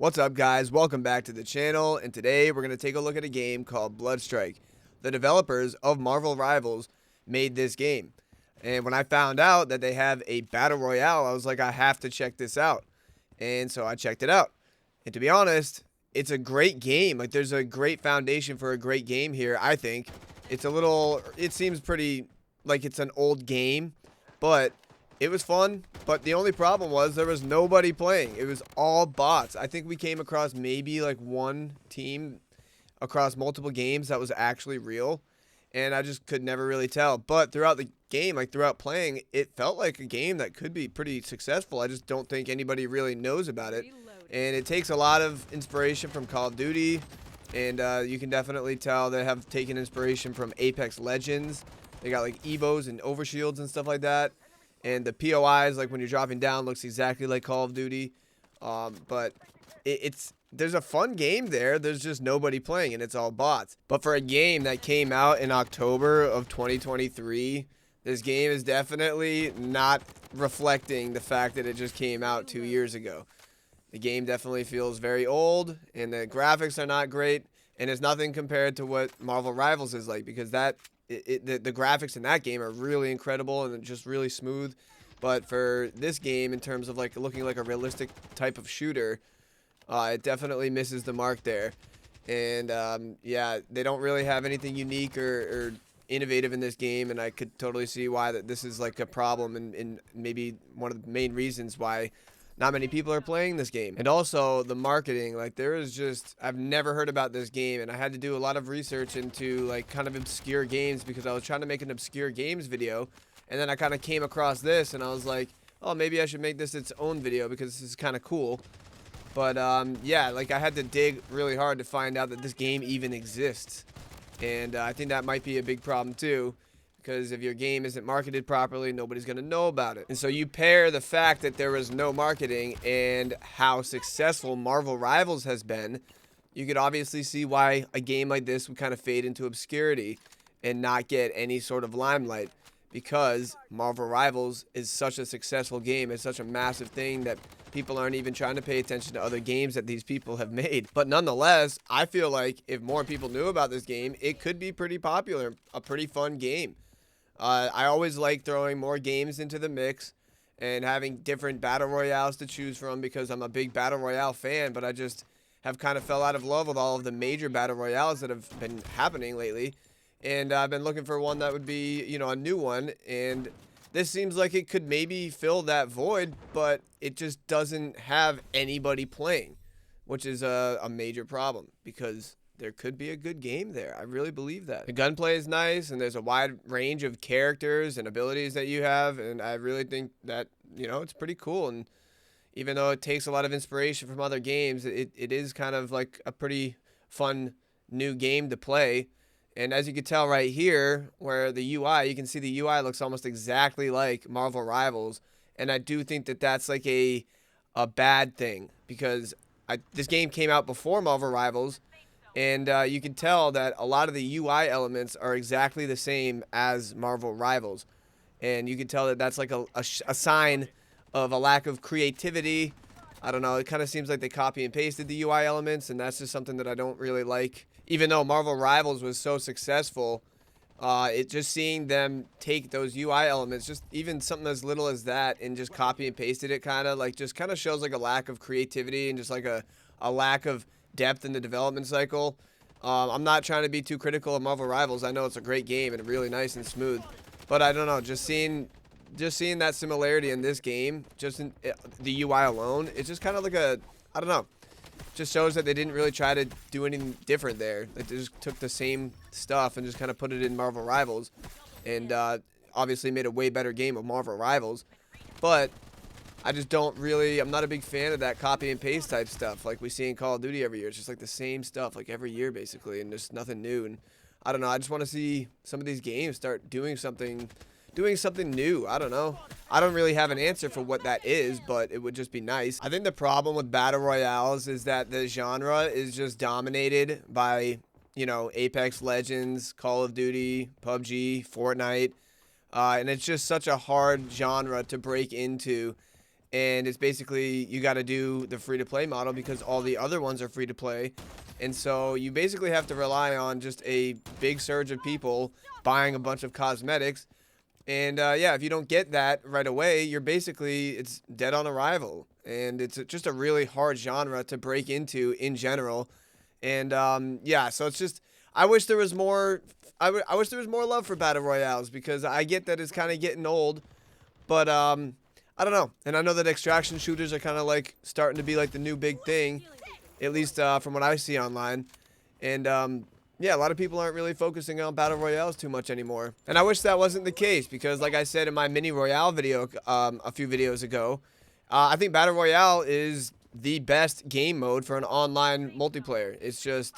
What's up, guys? Welcome back to the channel, and today we're going to take a look at a game called Bloodstrike. The developers of Marvel Rivals made this game, and when I found out that they have a Battle Royale, I was like, I have to check this out, and so I checked it out. And to be honest, it's a great game. Like, there's a great foundation for a great game here, I think. It seems pretty like it's an old game, but it was fun. But the only problem was there was nobody playing. It was all bots. I think we came across maybe like one team across multiple games that was actually real, and I just could never really tell. But throughout the game, like throughout playing, it felt like a game that could be pretty successful. I just don't think anybody really knows about it. And it takes a lot of inspiration from Call of Duty, and you can definitely tell they have taken inspiration from Apex Legends. They got like Evos and overshields and stuff like that. And the POIs, like when you're dropping down, looks exactly like Call of Duty. But there's a fun game there. There's just nobody playing, and it's all bots. But for a game that came out in October of 2023, this game is definitely not reflecting the fact that it just came out 2 years ago. The game definitely feels very old, and the graphics are not great, and it's nothing compared to what Marvel Rivals is like, because the graphics in that game are really incredible and just really smooth. But for this game, in terms of like looking like a realistic type of shooter, it definitely misses the mark there. And yeah, they don't really have anything unique or innovative in this game, and I could totally see why this is like a problem, and maybe one of the main reasons why not many people are playing this game. And also the marketing, like I've never heard about this game, and I had to do a lot of research into like kind of obscure games because I was trying to make an obscure games video, and then I kind of came across this and I was like, oh, maybe I should make this its own video because this is kind of cool. But yeah, like I had to dig really hard to find out that this game even exists, and I think that might be a big problem too. Because if your game isn't marketed properly, nobody's going to know about it. And so you pair the fact that there was no marketing and how successful Marvel Rivals has been, you could obviously see why a game like this would kind of fade into obscurity and not get any sort of limelight. Because Marvel Rivals is such a successful game. It's such a massive thing that people aren't even trying to pay attention to other games that these people have made. But nonetheless, I feel like if more people knew about this game, it could be pretty popular, a pretty fun game. I always like throwing more games into the mix and having different battle royales to choose from because I'm a big battle royale fan, but I just have kind of fell out of love with all of the major battle royales that have been happening lately. And I've been looking for one that would be, you know, a new one. And this seems like it could maybe fill that void, but it just doesn't have anybody playing, which is a major problem because there could be a good game there. I really believe that. The gunplay is nice, and there's a wide range of characters and abilities that you have, and I really think that, you know, it's pretty cool. And even though it takes a lot of inspiration from other games, it is kind of like a pretty fun new game to play. And as you can tell right here, where the UI, you can see the UI looks almost exactly like Marvel Rivals, and I do think that that's like a bad thing, because this game came out before Marvel Rivals, and you can tell that a lot of the UI elements are exactly the same as Marvel Rivals. And you can tell that that's like a sign of a lack of creativity. I don't know, it kind of seems like they copy and pasted the UI elements, and that's just something that I don't really like. Even though Marvel Rivals was so successful, just seeing them take those UI elements, just even something as little as that, and just copy and pasted it, kind of shows like a lack of creativity and just like a lack of depth in the development cycle. I'm not trying to be too critical of Marvel Rivals. I know it's a great game and really nice and smooth, but I don't know, just seeing that similarity in this game, just in the UI alone, it's just kind of like I don't know, just shows that they didn't really try to do anything different there. Like, they just took the same stuff and just kind of put it in Marvel Rivals, and obviously made a way better game of Marvel Rivals. But I just I'm not a big fan of that copy and paste type stuff like we see in Call of Duty every year. It's just like the same stuff like every year basically, and there's nothing new. And I don't know, I just want to see some of these games start doing something new. I don't know. I don't really have an answer for what that is, but it would just be nice. I think the problem with battle royales is that the genre is just dominated by, you know, Apex Legends, Call of Duty, PUBG, Fortnite, and it's just such a hard genre to break into. and it's basically you got to do the free-to-play model because all the other ones are free-to-play. And so you basically have to rely on just a big surge of people buying a bunch of cosmetics. And yeah, if you don't get that right away, it's dead on arrival. And it's just a really hard genre to break into in general. And yeah, so it's just, I wish there was more. I wish there was more love for battle royales, because I get that it's kind of getting old, but I don't know. And I know that extraction shooters are kind of like starting to be like the new big thing, at least from what I see online. And yeah, a lot of people aren't really focusing on battle royales too much anymore. And I wish that wasn't the case, because like I said in my mini Royale video a few videos ago, I think battle royale is the best game mode for an online multiplayer. It's just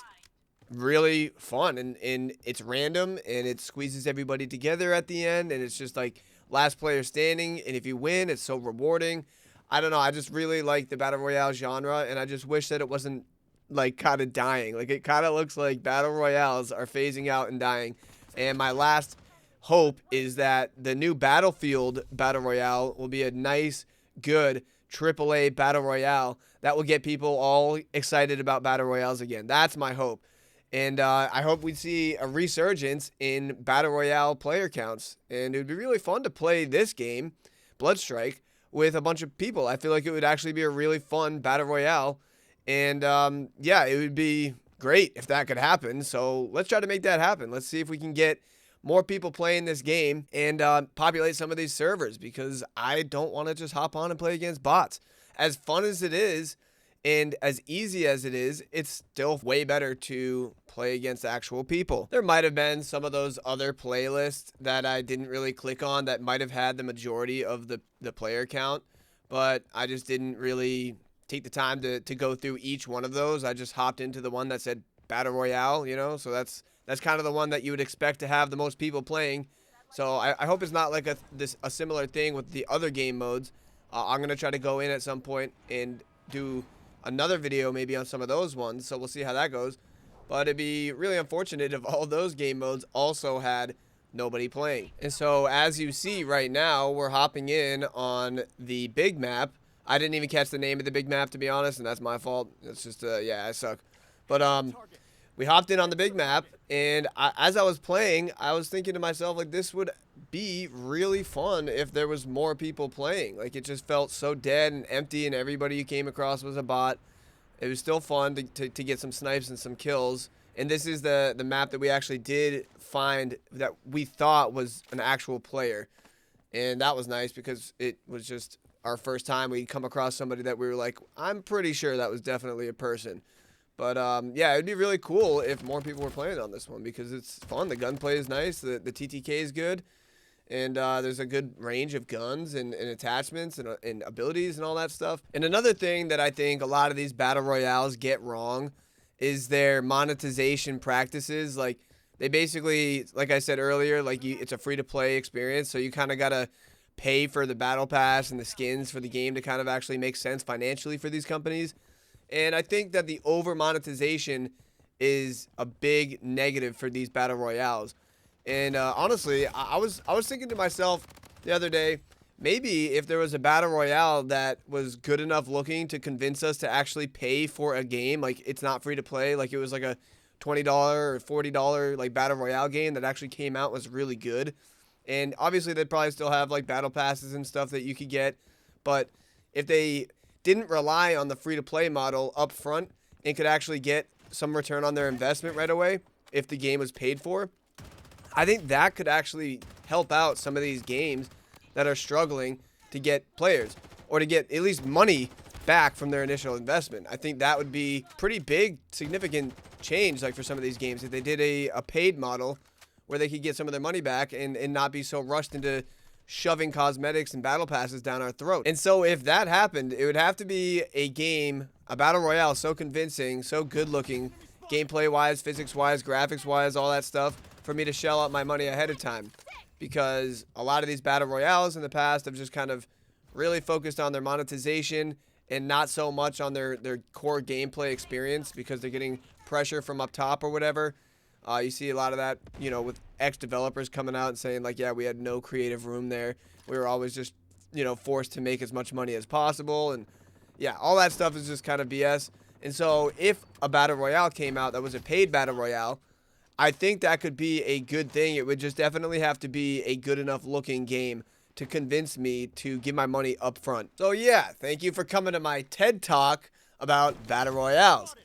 really fun, and it's random, and it squeezes everybody together at the end, and it's just like last player standing, and if you win, it's so rewarding. I don't know, I just really like the battle royale genre, and I just wish that it wasn't like kind of dying. Like, it kind of looks like battle royales are phasing out and dying. And my last hope is that the new Battlefield battle royale will be a nice, good AAA battle royale that will get people all excited about battle royales again. That's my hope. And I hope we see a resurgence in battle royale player counts. And it would be really fun to play this game, Bloodstrike, with a bunch of people. I feel like it would actually be a really fun battle royale. And yeah, it would be great if that could happen. So let's try to make that happen. Let's see if we can get more people playing this game and populate some of these servers, because I don't want to just hop on and play against bots. As fun as it is, and as easy as it is, it's still way better to play against actual people. There might have been some of those other playlists that I didn't really click on that might have had the majority of the player count, but I just didn't really take the time to go through each one of those. I just hopped into the one that said Battle Royale, you know, so that's kind of the one that you would expect to have the most people playing. So I hope it's not like a similar thing with the other game modes. I'm going to try to go in at some point and do another video maybe on some of those ones, so we'll see how that goes. But it'd be really unfortunate if all those game modes also had nobody playing. And so as you see right now, we're hopping in on the big map. I didn't even catch the name of the big map, to be honest, and that's my fault. It's just yeah, I suck. But we hopped in on the big map, and as I was playing, I was thinking to myself, like, this would be really fun if there was more people playing. Like, it just felt so dead and empty, and everybody you came across was a bot. It was still fun to get some snipes and some kills. And this is the map that we actually did find that we thought was an actual player. And that was nice, because it was just our first time we'd come across somebody that we were like, I'm pretty sure that was definitely a person. But yeah, it'd be really cool if more people were playing on this one, because it's fun. The gunplay is nice. The TTK is good. And there's a good range of guns and attachments and abilities and all that stuff. And another thing that I think a lot of these battle royales get wrong is their monetization practices. Like, they basically, like I said earlier, like, it's a free-to-play experience, so you kind of got to pay for the battle pass and the skins for the game to kind of actually make sense financially for these companies. And I think that the over monetization is a big negative for these battle royales. And honestly, I was thinking to myself the other day, maybe if there was a battle royale that was good enough looking to convince us to actually pay for a game, like, it's not free to play, like it was like a $20 or $40 like battle royale game that actually came out, was really good. And obviously they'd probably still have like battle passes and stuff that you could get, but if they didn't rely on the free-to-play model up front and could actually get some return on their investment right away if the game was paid for, I think that could actually help out some of these games that are struggling to get players, or to get at least money back from their initial investment. I think that would be pretty big, significant change, like, for some of these games, if they did a paid model where they could get some of their money back and not be so rushed into shoving cosmetics and battle passes down our throat. And so if that happened, it would have to be a game, a battle royale, so convincing, so good looking, gameplay wise, physics wise, graphics wise, all that stuff, for me to shell out my money ahead of time. Because a lot of these battle royales in the past have just kind of really focused on their monetization and not so much on their core gameplay experience, because they're getting pressure from up top or whatever. You see a lot of that, you know, with ex-developers coming out and saying, like, yeah, we had no creative room there. We were always just, forced to make as much money as possible. And yeah, all that stuff is just kind of BS. And so if a battle royale came out that was a paid battle royale, I think that could be a good thing. It would just definitely have to be a good enough looking game to convince me to give my money up front. So yeah, thank you for coming to my TED Talk about battle royales.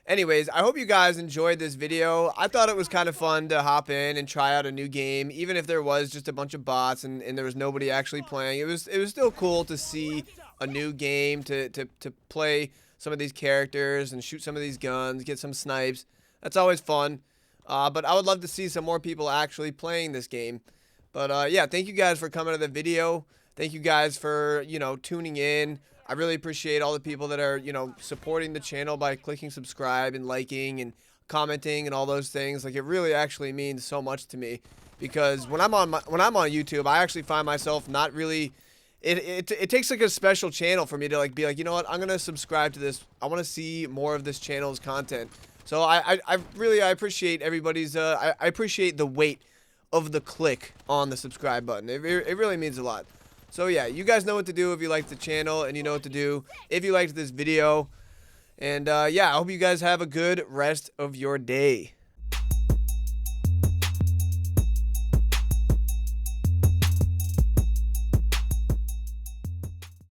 Anyways, I hope you guys enjoyed this video. I thought it was kind of fun to hop in and try out a new game, even if there was just a bunch of bots and there was nobody actually playing. It was still cool to see a new game, to play some of these characters and shoot some of these guns, get some snipes. That's always fun. But I would love to see some more people actually playing this game. But yeah, thank you guys for coming to the video. Thank you guys for, tuning in. I really appreciate all the people that are, supporting the channel by clicking subscribe and liking and commenting and all those things. Like, it really actually means so much to me, because when I'm on YouTube, I actually find myself not really. It takes like a special channel for me to be like, you know what, I'm gonna subscribe to this. I want to see more of this channel's content. So I really appreciate everybody's. I appreciate the weight of the click on the subscribe button. It really means a lot. So yeah, you guys know what to do if you like the channel, and you know what to do if you liked this video. And yeah, I hope you guys have a good rest of your day.